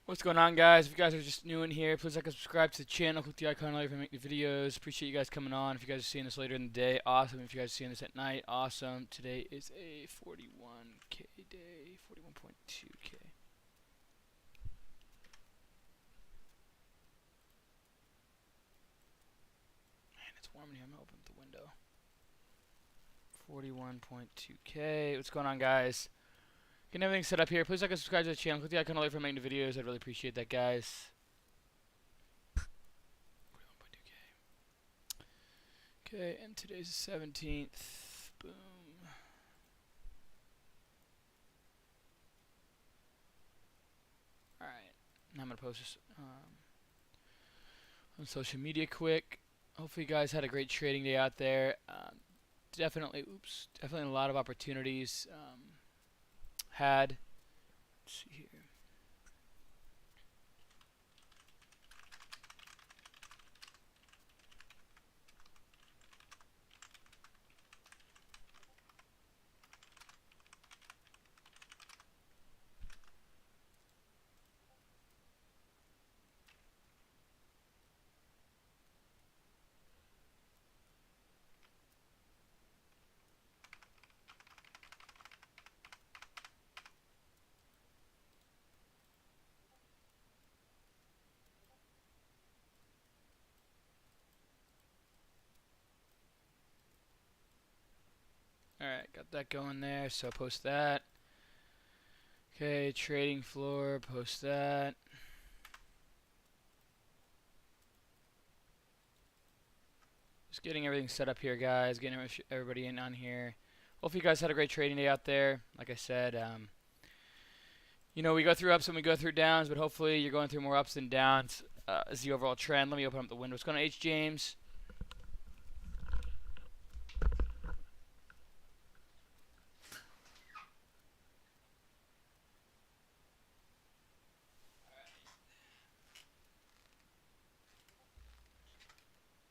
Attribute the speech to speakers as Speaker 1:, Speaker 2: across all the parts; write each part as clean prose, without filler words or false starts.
Speaker 1: What's going on, guys? If you guys are just new in here, please like and subscribe to the channel. Click the icon later if I make new videos. Appreciate you guys coming on. If you guys are seeing this later in the day, awesome. If you guys are seeing this at night, awesome. Today is a 41K day, 41.2K. Man, it's warm in here. I'm gonna open up the window. 41.2K. What's going on, guys? Getting everything set up here. Please like and subscribe to the channel. Click the icon later if I make new videos. I'd really appreciate that, guys. 41.2K. Okay, and today's the 17th. Boom. Alright, now I'm going to post this on social media quick. Hopefully you guys had a great trading day out there. Definitely a lot of opportunities had. Let's see here. Alright, got that going there, so post that. Okay, trading floor, post that. Just getting everything set up here, guys. Getting everybody in on here. Hopefully you guys had a great trading day out there. Like I said, you know, we go through ups and we go through downs, but hopefully you're going through more ups than downs as the overall trend. Let me open up the window. What's going on, H. James?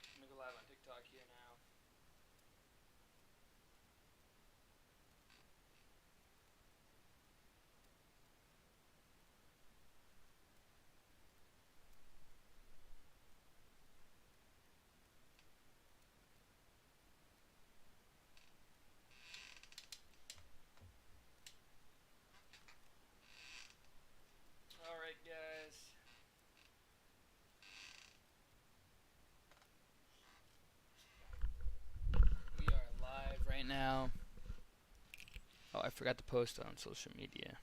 Speaker 1: I'm going to go live on TikTok here now. Alright, guys. We are live right now. Oh, I forgot to post on social media.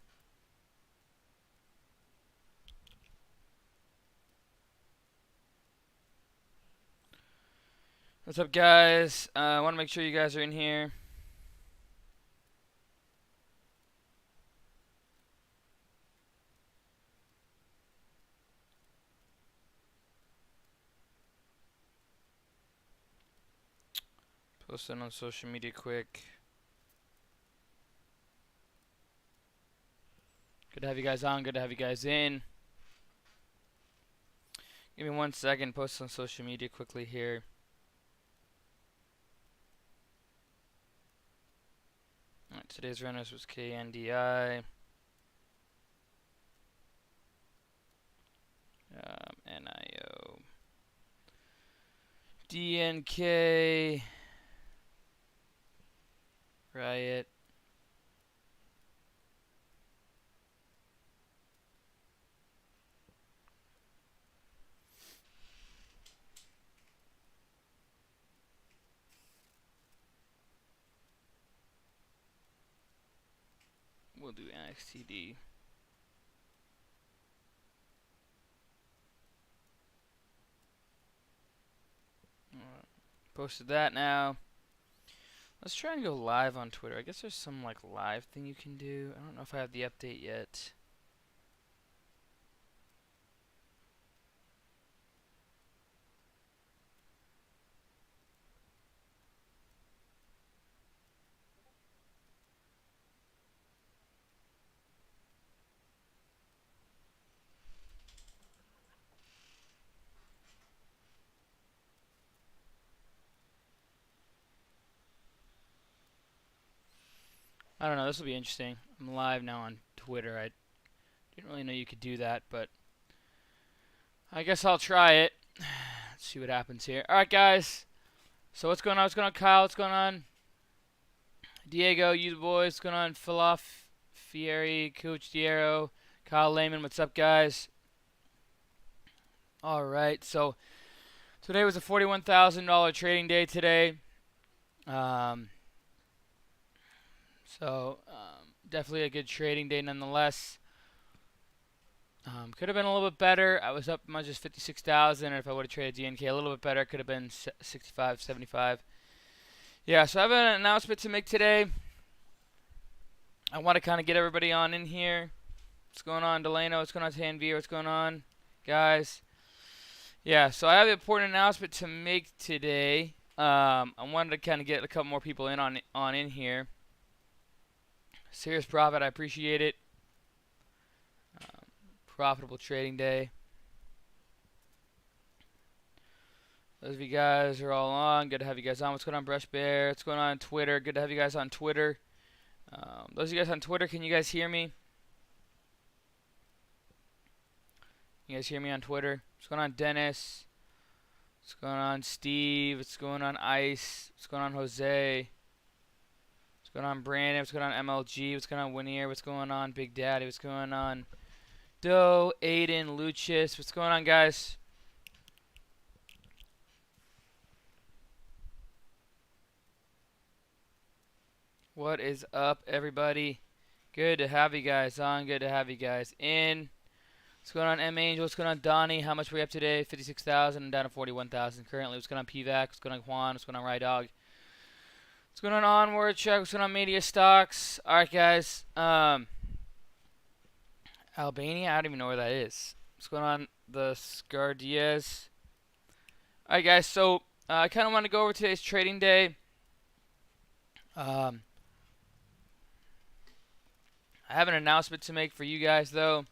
Speaker 1: What's up, guys? I want to make sure you guys are in here. Post it on social media quick. Good to have you guys on. Good to have you guys in. Give me 1 second. Post on social media quickly here. Alright, today's runners was KNDI. NIO. DNK. Riot. We'll do NXTD. Posted that now. Let's try and go live on Twitter. I guess there's some like live thing you can do. I don't know if I have the update yet. I don't know. This will be interesting. I'm live now on Twitter. I didn't really know you could do that, but I guess I'll try it. Let's see what happens here. All right, guys. So what's going on? What's going on, Kyle? What's going on? Diego, you the boys. What's going on? Falaf, Fieri, Coach Diero, Kyle Lehman. What's up, guys? All right. So today was a $41,000 trading day today. Definitely a good trading day nonetheless. Could have been a little bit better. I was up much as 56,000, and if I would have traded DNK a little bit better, it could have been 65, 75. Yeah, so I have an announcement to make today. I want to kind of get everybody on in here. What's going on, Delano? What's going on, Tanvir? What's going on, guys? Yeah, so I have an important announcement to make today. I wanted to kind of get a couple more people in here. Serious profit, I appreciate it. Profitable trading day. Those of you guys are all on. Good to have you guys on. What's going on, Brush Bear? What's going on Twitter? Good to have you guys on Twitter. Those of you guys on Twitter, can you guys hear me? You guys hear me on Twitter? What's going on, Dennis? What's going on, Steve? What's going on, Ice? What's going on, Jose? What's going on, Brandon? What's going on, MLG? What's going on, Winier? What's going on, Big Daddy? What's going on, Doe, Aiden, Lucius? What's going on, guys? What is up, everybody? Good to have you guys on. Good to have you guys in. What's going on, M Angel? What's going on, Donnie? How much are we up today? 56,000 and down to 41,000 currently. What's going on, PVAC? What's going on, Juan? What's going on, Rydog? What's going on, Onward Check? What's going on, Media Stocks? All right, guys. Albania? I don't even know where that is. What's going on, the Scar Diaz? All right, guys. So I kind of want to go over today's trading day. I have an announcement to make for you guys, though.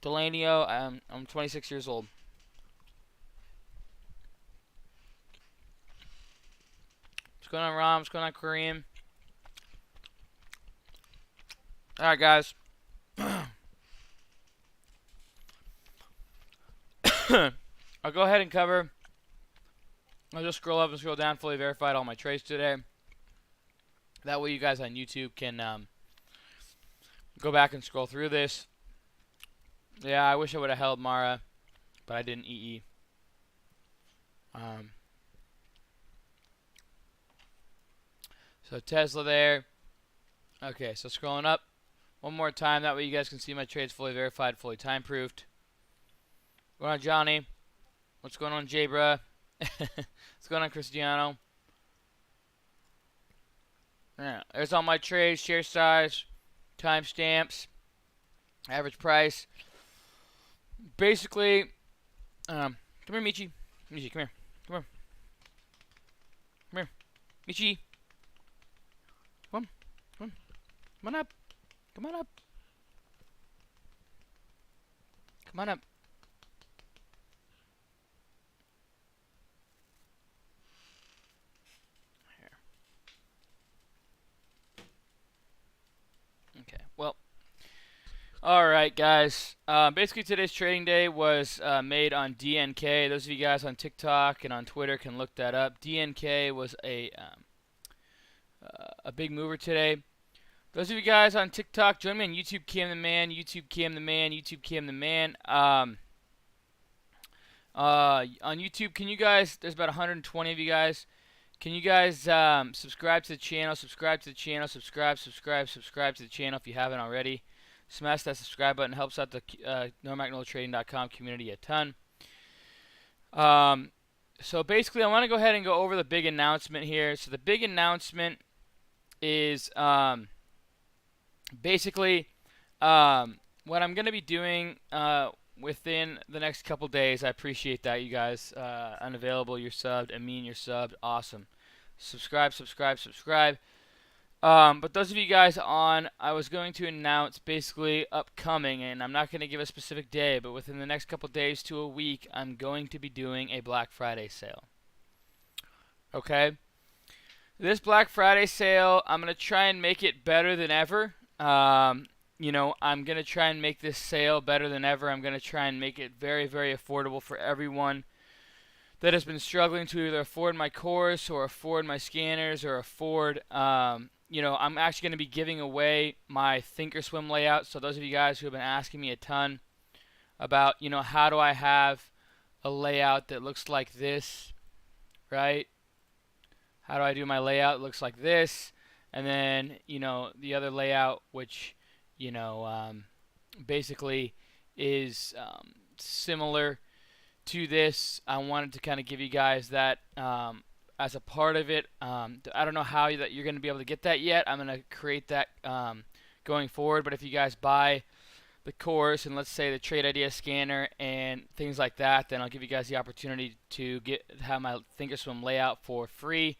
Speaker 1: Delanio, I'm 26 years old. What's going on, Ram? What's going on, Kareem? Alright, guys. I'll go ahead and cover. I'll just scroll up and scroll down. Fully verified all my trades today. That way you guys on YouTube can go back and scroll through this. Yeah, I wish I would have held Mara, but I didn't EE. So Tesla there. Okay, so scrolling up one more time. That way you guys can see my trades fully verified, fully time-proofed. What's going on, Johnny? What's going on, Jabra? What's going on, Cristiano? Yeah, there's all my trades, share size, timestamps, average price. Basically, come here, Michi. Michi, come here. Come here. Come here. Michi. Come on. Come on. Come on up. Come on up. Come on up. Here. Okay, well. Alright, guys. Basically, today's trading day was made on DNK. Those of you guys on TikTok and on Twitter can look that up. DNK was a big mover today. Those of you guys on TikTok, join me on YouTube Cam the Man, YouTube Cam the Man, YouTube Cam the Man. On YouTube, can you guys, there's about 120 of you guys. Can you guys subscribe to the channel, subscribe to the channel, subscribe to the channel if you haven't already. Smash that subscribe button. Helps out the NoMagNoTrading.com community a ton. So basically, I want to go ahead and go over the big announcement here. So the big announcement is basically what I'm going to be doing within the next couple days. I appreciate that, you guys. Unavailable, you're subbed. Amin, you're subbed. Awesome. Subscribe. But those of you guys on, I was going to announce basically upcoming, and I'm not going to give a specific day, but within the next couple days to a week, I'm going to be doing a Black Friday sale. Okay? This Black Friday sale, I'm going to try and make it better than ever. you know, I'm going to try and make this sale better than ever. I'm going to try and make it very, very affordable for everyone that has been struggling to either afford my course or afford my scanners or afford, you know, I'm actually going to be giving away my Thinkorswim layout. So those of you guys who have been asking me a ton about, you know, how do I have a layout that looks like this, right? How do I do my layout? It looks like this. And then, you know, the other layout, which, you know, basically is similar to this. I wanted to kind of give you guys that as a part of it. I don't know how that you're going to be able to get that yet. I'm going to create that going forward. But if you guys buy the course and let's say the trade idea scanner and things like that, then I'll give you guys the opportunity to have my Thinkorswim layout for free.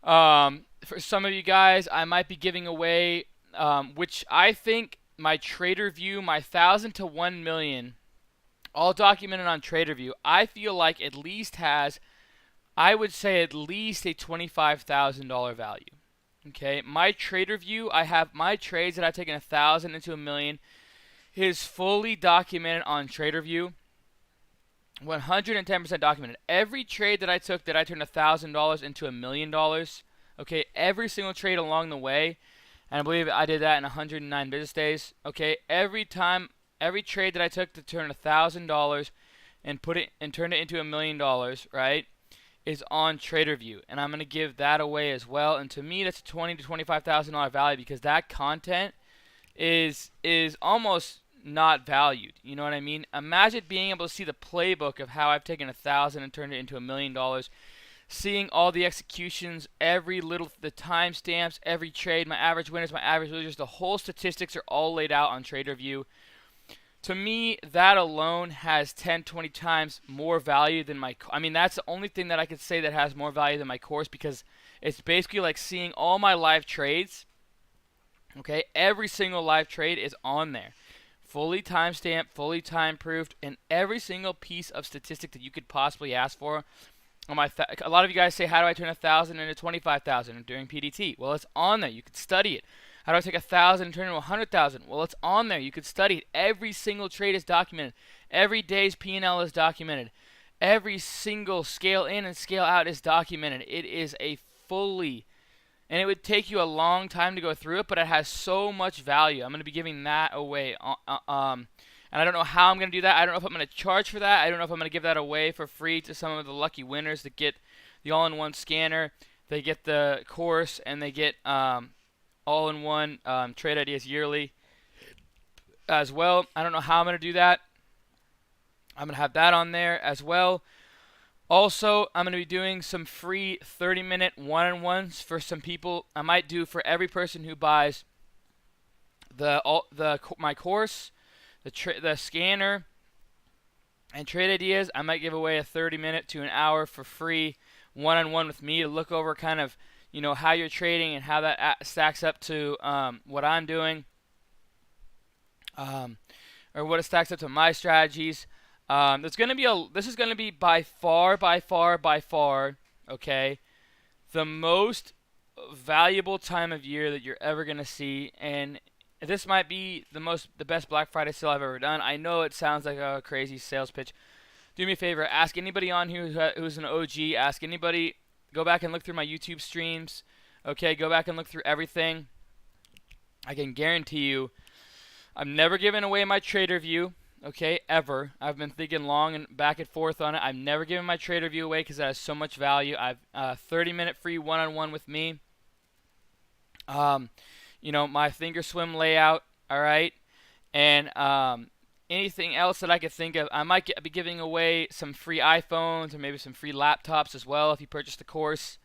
Speaker 1: For some of you guys, I might be giving away, which I think my Trader View, my 1,000 to 1 million, all documented on Trader View, I feel like at least has, I would say at least a $25,000 value. Okay, my Trader View, I have my trades that I've taken 1,000 into 1 million is fully documented on Trader View. 110% documented. Every trade that I took that I turned $1,000 into $1 million. Okay, every single trade along the way, and I believe I did that in 109 business days. Okay, every trade that I took to turn $1,000 and turn it into $1 million, right, is on Trader View, and I'm gonna give that away as well. And to me, that's a $20,000 to $25,000 value because that content is almost not valued. You know what I mean? Imagine being able to see the playbook of how I've taken 1,000 and turned it into $1 million. Seeing all the executions, the timestamps, every trade, my average winners, my average losers, the whole statistics are all laid out on Trader View. To me, that alone has 10, 20 times more value than that's the only thing that I could say that has more value than my course because it's basically like seeing all my live trades. Okay, every single live trade is on there. Fully timestamped, fully time-proofed, and every single piece of statistic that you could possibly ask for. A lot of you guys say, how do I turn 1,000 into 25,000 during PDT? Well, it's on there. You could study it. How do I take 1,000 and turn it into 100,000? Well, it's on there. You could study it. Every single trade is documented. Every day's P&L is documented. Every single scale in and scale out is documented. It is a fully... And it would take you a long time to go through it, but it has so much value. I'm going to be giving that away. And I don't know how I'm going to do that. I don't know if I'm going to charge for that. I don't know if I'm going to give that away for free to some of the lucky winners that get the all-in-one scanner. They get the course, and they get all-in-one trade ideas yearly as well. I don't know how I'm going to do that. I'm going to have that on there as well. Also, I'm going to be doing some free 30-minute one-on-ones for some people. I might do for every person who buys my course, the scanner, and trade ideas. I might give away a 30-minute to an hour for free one-on-one with me to look over kind of, you know, how you're trading and how that stacks up to what I'm doing, or what it stacks up to my strategies. This is going to be by far, okay, the most valuable time of year that you're ever going to see, and this might be the best Black Friday sale I've ever done. I know it sounds like a crazy sales pitch. Do me a favor, ask anybody on here who's an OG, ask anybody, go back and look through my YouTube streams, okay, go back and look through everything. I can guarantee you, I'm never giving away my Trader View. Okay, ever. I've been thinking long and back and forth on it. I've never given my Trader View away because that has so much value. I've 30-minute free one-on-one with me. You know, my Thinkorswim layout, all right? And anything else that I could think of. I might be giving away some free iPhones or maybe some free laptops as well if you purchase the course.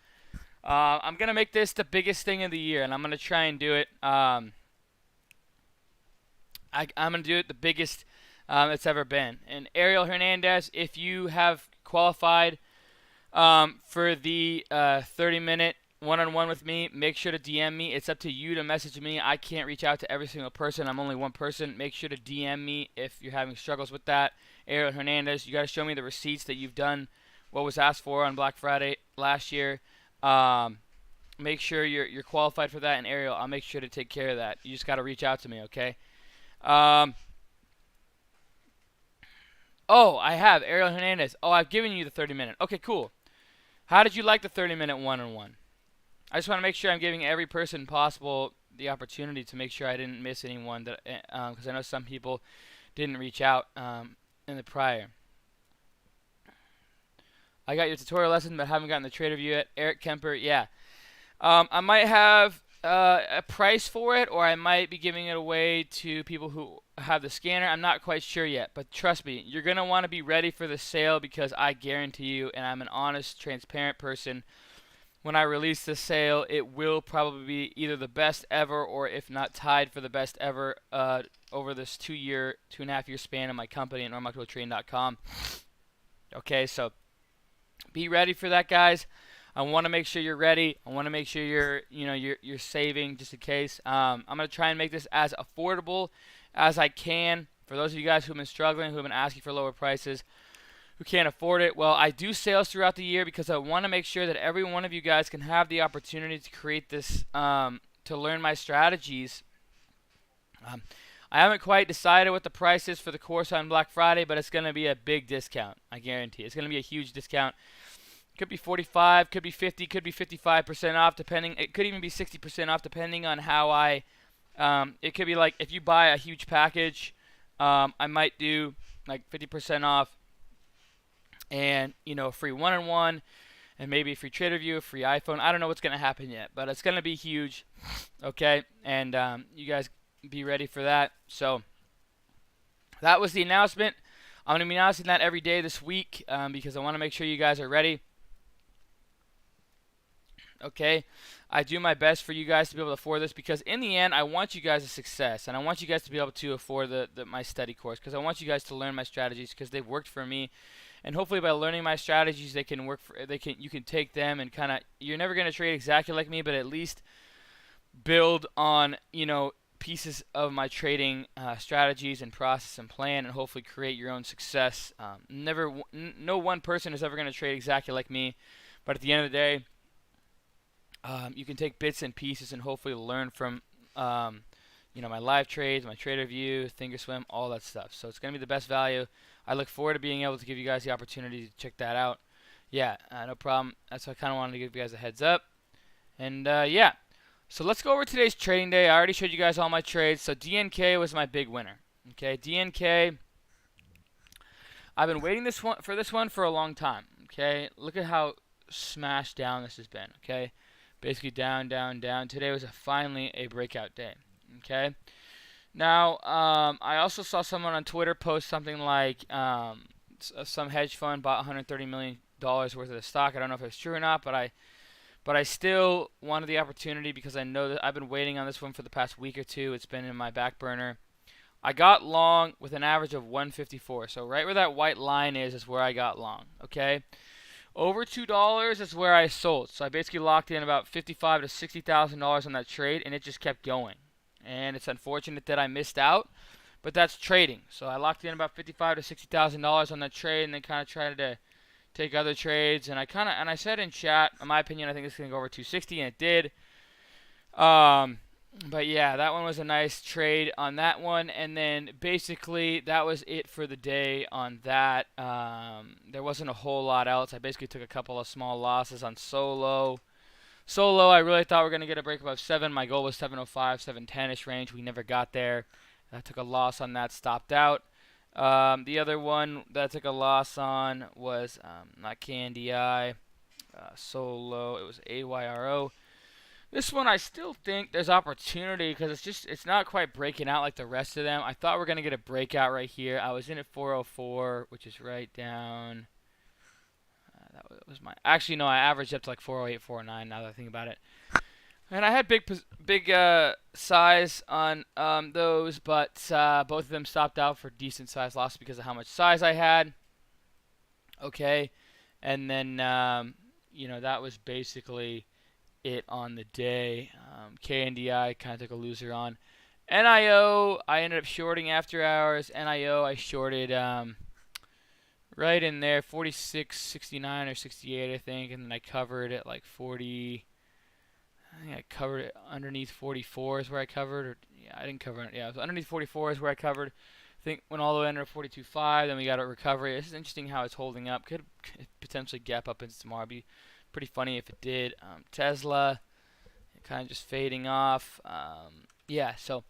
Speaker 1: I'm going to make this the biggest thing of the year, and I'm going to try and do it. I'm going to do it the biggest it's ever been. And Ariel Hernandez, if you have qualified for the 30-minute one-on-one with me, make sure to DM me. It's up to you to message me. I can't reach out to every single person. I'm only one person. Make sure to DM me if you're having struggles with that. Ariel Hernandez, you got to show me the receipts that you've done what was asked for on Black Friday last year. make sure you're qualified for that. And Ariel, I'll make sure to take care of that. You just got to reach out to me, okay? Oh, I have Ariel Hernandez. Oh, I've given you the 30-minute. Okay, cool. How did you like the 30-minute one-on-one? I just want to make sure I'm giving every person possible the opportunity to make sure I didn't miss anyone, that because I know some people didn't reach out in the prior. I got your tutorial lesson, but haven't gotten the trade review yet. Eric Kemper, yeah. I might have a price for it, or I might be giving it away to people who have the scanner. I'm not quite sure yet, but trust me, you're going to want to be ready for the sale, because I guarantee you, and I'm an honest, transparent person, when I release the sale, it will probably be either the best ever, or if not tied for the best ever over this 2.5 year span of my company at normoctotrading.com. Okay, so be ready for that, guys. I want to make sure you're ready. I want to make sure you're saving just in case. I'm gonna try and make this as affordable as I can for those of you guys who've been struggling, who've been asking for lower prices, who can't afford it. Well, I do sales throughout the year because I want to make sure that every one of you guys can have the opportunity to create this, to learn my strategies. I haven't quite decided what the price is for the course on Black Friday, but it's going to be a big discount. I guarantee it's going to be a huge discount. Could be 45, could be 50, could be 55% off, depending. It could even be 60% off, depending on how I. It could be like if you buy a huge package, I might do like 50% off, and a free one-on-one, and maybe a free trade review, a free iPhone. I don't know what's going to happen yet, but it's going to be huge. Okay, and you guys be ready for that. So that was the announcement. I'm going to be announcing that every day this week because I want to make sure you guys are ready. Okay, I do my best for you guys to be able to afford this, because in the end I want you guys a success, and I want you guys to be able to afford my study course, because I want you guys to learn my strategies, because they've worked for me, and hopefully by learning my strategies you can take them and kind of, you're never going to trade exactly like me, but at least build on pieces of my trading strategies and process and plan, and hopefully create your own success. No one person is ever going to trade exactly like me, but at the end of the day, you can take bits and pieces and hopefully learn from my live trades, my trade review, thinkorswim, all that stuff. So it's going to be the best value. I look forward to being able to give you guys the opportunity to check that out. Yeah, no problem. That's what I kind of wanted to give you guys a heads up. And yeah, so let's go over today's trading day. I already showed you guys all my trades. So DNK was my big winner. Okay, DNK. I've been waiting for this one for a long time. Okay, look at how smashed down this has been. Okay. Basically down, down, down. Today was finally a breakout day. Okay. Now, I also saw someone on Twitter post something like some hedge fund bought $130 million worth of the stock. I don't know if it's true or not, but I still wanted the opportunity, because I know that I've been waiting on this one for the past week or two. It's been in my back burner. I got long with an average of 154. So right where that white line is where I got long. Okay. Over $2 is where I sold. So I basically locked in about $55,000 to $60,000 on that trade, and it just kept going. And it's unfortunate that I missed out, but that's trading. So I locked in about $55,000 to $60,000 on that trade, and then kind of tried to take other trades. And I said in chat, in my opinion, I think it's going to go over 260, and it did. But yeah, that one was a nice trade on that one, and then basically that was it for the day on that. There wasn't a whole lot else. I basically took a couple of small losses on Solo. I really thought we were going to get a break above 7. My goal was 705, 710-ish range. We never got there. I took a loss on that, stopped out. The other one that I took a loss on was not KNDI, Solo. It was AYRO. This one I still think there's opportunity, because it's not quite breaking out like the rest of them. I thought we were going to get a breakout right here. I was in at 404, which is right down. That was my, actually no, I averaged up to like 408, 409 now that I think about it. And I had big size on those, but both of them stopped out for decent size losses because of how much size I had. Okay, and then that was basically it on the day. KNDI kind of took a loser on. NIO, I ended up shorting after hours. NIO, I shorted right in there, 46.69 or 68, I think, and then I covered at like 40. I think I covered it underneath 44 is where I covered. Or, yeah, I didn't cover it. Yeah, so underneath 44 is where I covered. I think went all the way under 42.5. Then we got a recovery. This is interesting how it's holding up. Could potentially gap up into tomorrow. Be pretty funny if it did. Tesla kind of just fading off. Yeah, so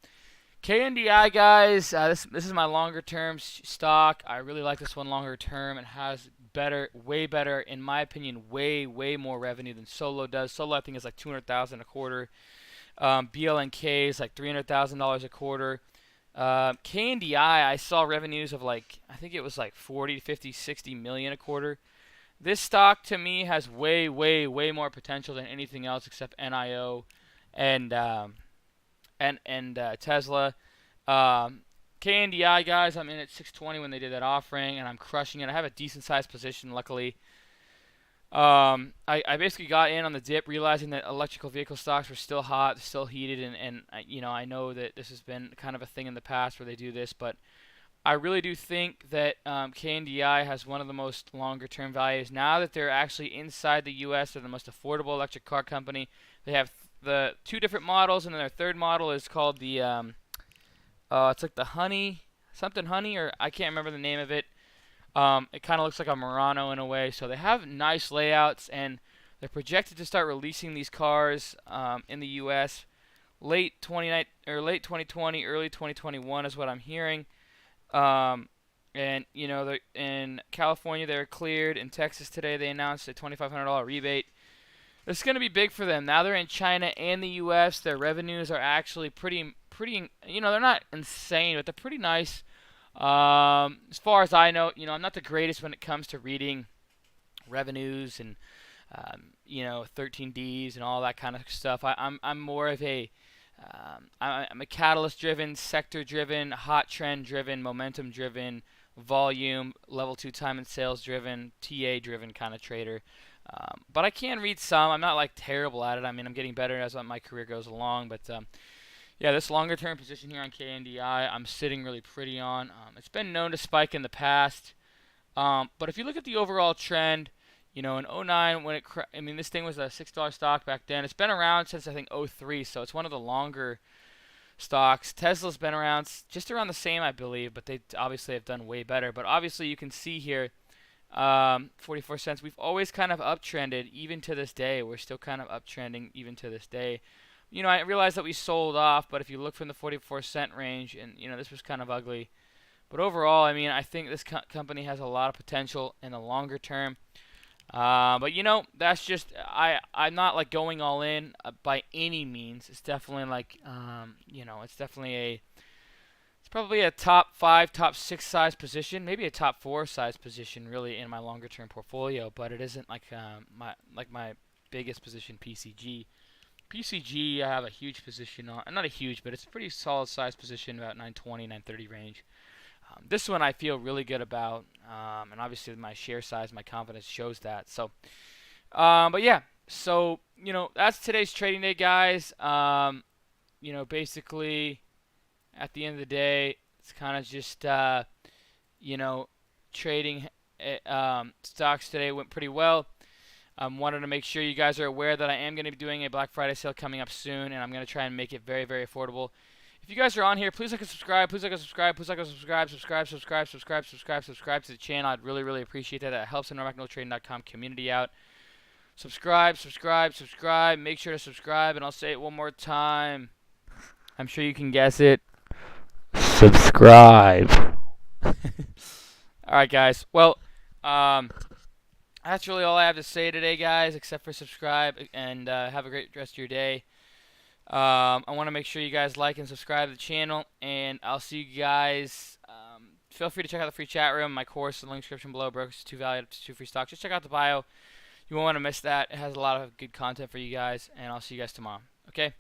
Speaker 1: KNDI guys, this is my longer term stock. I really like this one longer term. It has better, way better, in my opinion, way more revenue than Solo does. Solo I think is like $200,000 a quarter. BLNK is like $300,000 a quarter. KNDI, I saw revenues of like, I think it was like 40, 50, 60 million a quarter. This stock to me has way more potential than anything else except NIO and Tesla. KNDI guys, I'm in at 620 when they did that offering, and I'm crushing it. I have a decent sized position, luckily. I basically got in on the dip, realizing that electrical vehicle stocks were still hot, still heated, and you know, I know that this has been kind of a thing in the past where they do this, but I really do think that KNDI has one of the most longer term values. Now that they're actually inside the U.S., they're the most affordable electric car company. They have the 2 different models, and then their 3rd model is called the it's like the Honey, something Honey, or I can't remember the name of it. It kind of looks like a Murano in a way. So they have nice layouts, and they're projected to start releasing these cars in the U.S. late 2020, early 2021 is what I'm hearing. And you know, in California they're cleared. In Texas today they announced a $2,500 rebate. This is going to be big for them. Now they're in China and the U.S. Their revenues are actually pretty. You know, they're not insane, but they're pretty nice. As far as I know, you know, I'm not the greatest when it comes to reading revenues and you know, 13Ds and all that kind of stuff. I'm more of a I'm a catalyst-driven, sector-driven, hot trend-driven, momentum-driven, volume, level 2 time and sales-driven, TA-driven kind of trader. But I can read some. I'm not like terrible at it. I mean, I'm getting better as my career goes along. But yeah, this longer-term position here on KNDI, I'm sitting really pretty on. It's been known to spike in the past. But if you look at the overall trend, you know, in 09, when I mean, this thing was a $6 stock back then. It's been around since, I think, 03, so it's one of the longer stocks. Tesla's been around just around the same, I believe, but they obviously have done way better. But obviously, you can see here, 44 cents. We've always kind of uptrended, even to this day. We're still kind of uptrending, even to this day. You know, I realize that we sold off, but if you look from the 44-cent range, and, you know, this was kind of ugly. But overall, I mean, I think this company has a lot of potential in the longer term. But you know, that's just I'm not like going all in by any means. It's definitely like you know, it's probably a top 5, top 6 size position, maybe a top 4 size position really in my longer term portfolio. But it isn't like my biggest position, PCG. PCG, I have a huge position on, not a huge, but it's a pretty solid size position, about 920, 930 range. This one I feel really good about, and obviously my share size, my confidence shows that. So, but yeah, so you know, that's today's trading day, guys. You know, basically, at the end of the day, it's kind of just you know, trading stocks today went pretty well. Wanted to make sure you guys are aware that I am going to be doing a Black Friday sale coming up soon, and I'm going to try and make it very affordable. If you guys are on here, please like and subscribe. Please like and subscribe. Please like and subscribe. Subscribe to the channel. I'd really appreciate that. That helps the NormackNoTrading.com community out. Subscribe. Make sure to subscribe, and I'll say it one more time. I'm sure you can guess it. Subscribe. All right, guys. Well, that's really all I have to say today, guys, except for subscribe, and have a great rest of your day. I want to make sure you guys like and subscribe to the channel, and I'll see you guys. Feel free to check out the free chat room, my course, the link description below, Brokers 2 Value up to 2 free stocks. Just check out the bio. You won't want to miss that. It has a lot of good content for you guys, and I'll see you guys tomorrow. Okay?